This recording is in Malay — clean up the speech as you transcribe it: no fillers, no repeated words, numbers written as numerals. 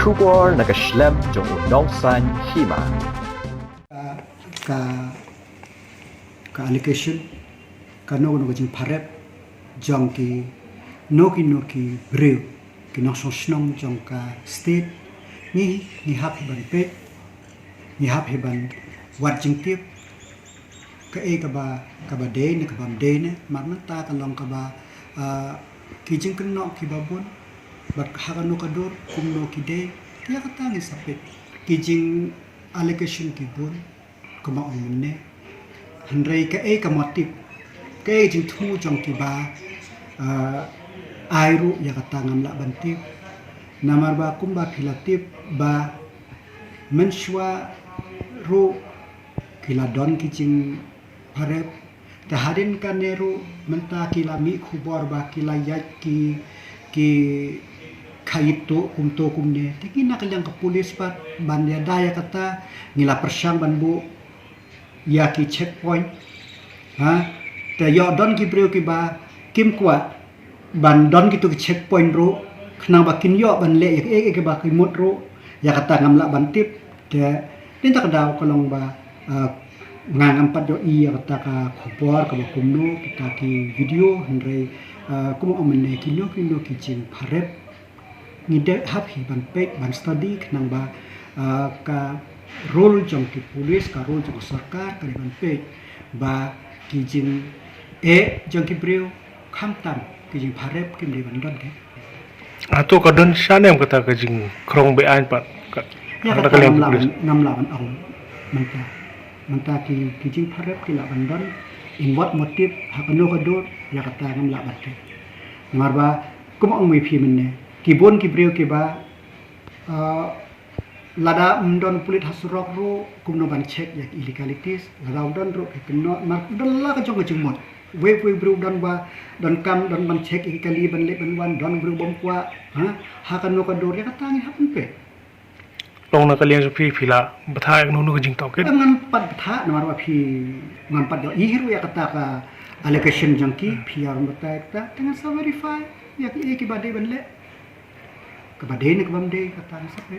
Kubor nakaslem jong udongsan hima. Ka allocation ka no jing parep jong ki noki breu ki no snong jong ka state ni hap ban pet ni hap ban wat jing tip ka ka ba de ni ka bam de ne man ta ka long ka ba ki jing kan no ki babun bat hakano ka dor kum no ki de ya ka ta ni sapet ki jing allocation ki bun kuma ong ne handrai ka motif ka jing thu jong ki ba airu ya kata ngam la bantif namar ba kumba filatif ba menshwa ru kila don kicing parep taharin kaneru menta kila mi khubor ba kila yat ki kaito kumto kumne tiki nakalyang ka pulis pat bandia daya kata ngila persyang banbu ya ki checkpoint ha ta yo don ki breu ki ba kim kwa ban don ki tu ki checkpoint ro khna ba kin yo ban le ek ba ki mut ro ya kata ngam la ban tip te tin tak daw ko long ba ngam pat yo i ya kata ka khopor ka ba kumno kita ki video handre kum omne ki no ki jing pharep ni de hap hi ban pek ban study khna ba ka role jong ki police ka role jong sarkar ka ban pek ba ki jing jong ki breu kham tam ki jing pharep ki mri ban don ke atau kadang sana yang kata kajing krong be an pat ya kata ngam la ban ong manta ki jing pharep ki la ban don in what motive hakano ka dor ya kata ngam la ban te marba kum ong mi phi menne ki bon ki breu ki ba lada don pulit hasurok ro kumno ban check yak illegalities lada don ro ke no mar don la ka jong mot we bru don ba don kam don ban check illegally ban le ban wan don bru bom kwa ha kan no ka dor ya ka tangi hapun pe long na kalian supi pila bathai no no jing toket ngan pat tha na mar ba phi ngan pat i hiru ya kata ka allocation jangki phi ar mata ta dengan sa verify ya ki ba de ban le ka ba de ne ka bam de ka ta sa pe